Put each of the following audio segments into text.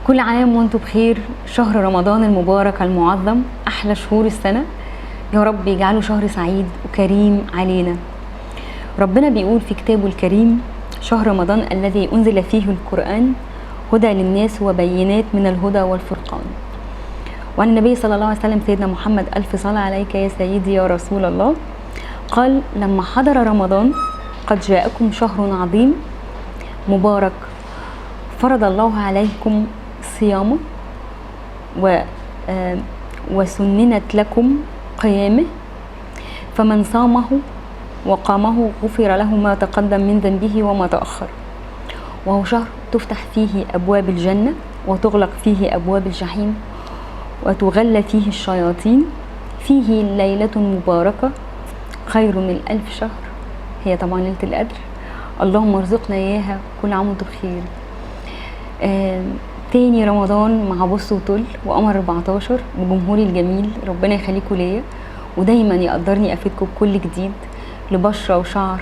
كل عام وانتم بخير. شهر رمضان المبارك المعظم أحلى شهور السنة، يا رب يجعله شهر سعيد وكريم علينا. ربنا بيقول في كتابه الكريم: شهر رمضان الذي أنزل فيه القرآن هدى للناس وبينات من الهدى والفرقان. وعن النبي صلى الله عليه وسلم سيدنا محمد: ألف صلاة عليك يا سيدي يا رسول الله، قال: لما حضر رمضان قد جاءكم شهر عظيم مبارك فرض الله عليكم صيامه وسننت لكم قيامه، فمن صامه وقامه غفر له ما تقدم من ذنبه وما تأخر. وهو شهر تفتح فيه أبواب الجنة وتغلق فيه أبواب الجحيم وتغلى فيه الشياطين، فيه ليلة مباركة خير من 1000 شهر، هي طبعا ليلة القدر. اللهم ارزقنا إياها، كل عام وانتم بخير. تاني رمضان مع بص وطل وقمر 14 بجمهوري الجميل، ربنا يخليكم ليا ودايما يقدرني افيدكم بكل جديد لبشرة وشعر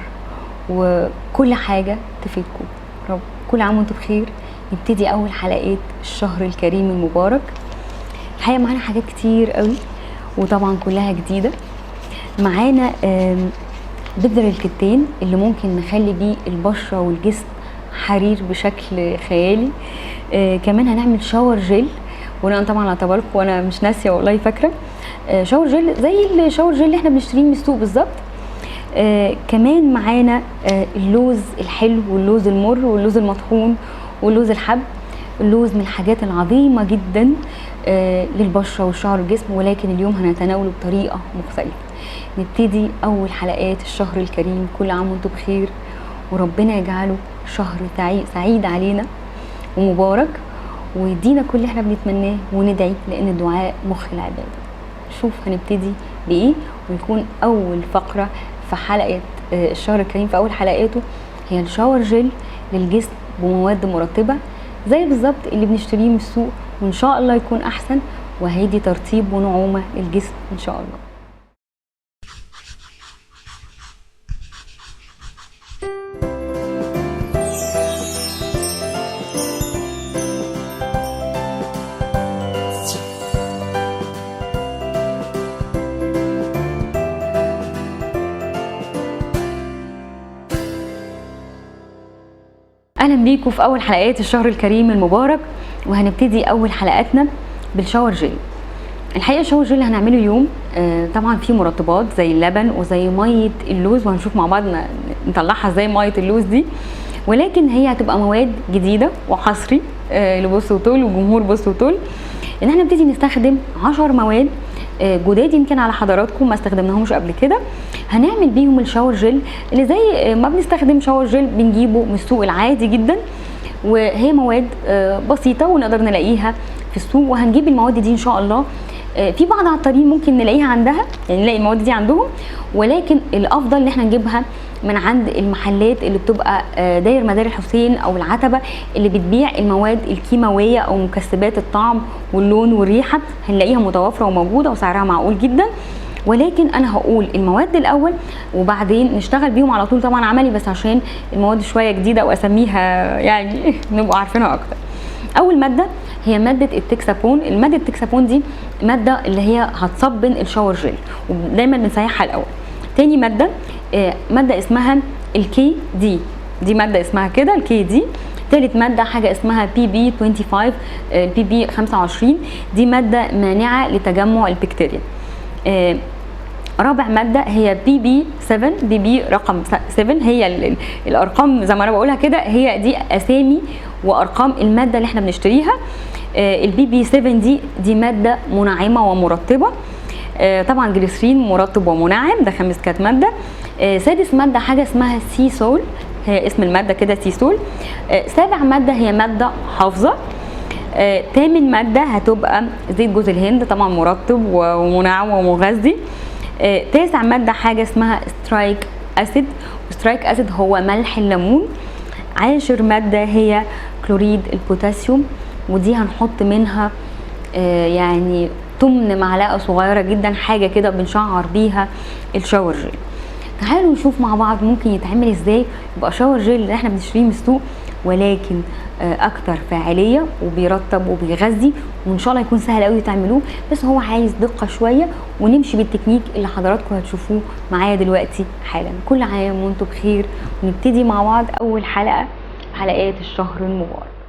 وكل حاجة تفيدكم. رب كل عام وانتم بخير. نبتدي اول حلقات الشهر الكريم المبارك. الحقيقة معانا حاجات كتير قوي وطبعا كلها جديدة. معانا بذر الكتان اللي ممكن نخلي بيه البشرة والجسم حرير بشكل خيالي. كمان هنعمل شاور جل بناء طبعا على طلبكم، وانا مش ناسيه والله فاكره. شاور جل زي الشاور جل اللي احنا بنشتريه من السوق بالظبط. كمان معانا اللوز الحلو واللوز المر واللوز المطحون واللوز الحب. اللوز من الحاجات العظيمه جدا للبشره والشعر والجسم، ولكن اليوم هنتناوله بطريقه مختلفه. نبتدي اول حلقات الشهر الكريم. كل عام وانتم بخير وربنا يجعله شهر سعيد علينا ومبارك، ويدينا كل اللي احنا بنتمناه وندعي، لان الدعاء مخ العباده. شوف هنبتدي بايه، ويكون اول فقره في حلقه الشهر الكريم في اول حلقاته هي الشاور جل للجسم بمواد مرطبه زي بالظبط اللي بنشتريه من السوق، وان شاء الله يكون احسن وهيدي ترطيب ونعومه للجسم ان شاء الله. اهلا بيكم في اول حلقات الشهر الكريم المبارك، وهنبتدي اول حلقاتنا بالشاور جل. الحقيقه الشاور جل هنعمله يوم طبعا فيه مرطبات زي اللبن وزي ميه اللوز، وهنشوف مع بعض نطلعها ازاي ميه اللوز دي، ولكن هي هتبقى مواد جديده وحصري لبص وطول وجمهور بص وطول، ان احنا نبتدي نستخدم 10 مواد جداد يمكن على حضراتكم ما استخدمناهمش قبل كده. هنعمل بيهم الشاور جل اللي زي ما بنستخدم شاور جل بنجيبه من السوق العادي جدا، وهي مواد بسيطه ونقدر نلاقيها في السوق. وهنجيب المواد دي ان شاء الله في بعض عطارين ممكن نلاقيها عندها، يعني نلاقي المواد دي عندهم، ولكن الافضل ان احنا نجيبها من عند المحلات اللي بتبقى داير مدار الحسين او العتبه اللي بتبيع المواد الكيماويه او مكسبات الطعم واللون والريحه، هنلاقيها متوفره وموجوده وسعرها معقول جدا. ولكن انا هقول المواد الاول وبعدين نشتغل بيهم على طول طبعا عملي، بس عشان المواد شويه جديده واسميها يعني نبقوا عارفينها اكتر. اول ماده هي ماده التكسابون. الماده التكسابون دي ماده اللي هي هتصبن الشاور جل ودايما بنسيحها الاول. تاني ماده ماده اسمها الكي دي، دي ماده اسمها كده الكي دي. ثالث ماده حاجه اسمها بي بي 25 البي بي 25، دي ماده مانعه لتجمع البكتيريا. رابع ماده هي بي بي 7، بي بي رقم 7 هي الارقام زي ما انا بقولها كده، هي دي اسامي وارقام الماده اللي احنا بنشتريها. البي بي 7 دي ماده منعمه ومرطبه، طبعا جليسرين مرطب ومنعم، ده خامس كانت ماده. سادس ماده حاجه اسمها سي سول، هي اسم الماده كده سي سول. سابع ماده هي ماده حافظه. تامن ماده هتبقى زيت جوز الهند، طبعا مرطب ومنعم ومغذي. تاسع ماده حاجه اسمها سترايك اسيد، وسترايك اسيد هو ملح الليمون. عاشر ماده هي كلوريد البوتاسيوم، ودي هنحط منها يعني تمن معلقه صغيره جدا، حاجه كده بنشعر بيها الشاور جل. تعالوا نشوف مع بعض ممكن يتعمل ازاي يبقى شاور جل اللي احنا بنشتريه من السوق ولكن اكتر فاعليه وبيرطب وبيغذي، وان شاء الله يكون سهل قوي تعملوه، بس هو عايز دقه شويه، ونمشي بالتكنيك اللي حضراتكم هتشوفوه معايا دلوقتي حالا. كل عام وانتم بخير، ونبتدي مع بعض اول حلقه حلقات الشهر المبارك.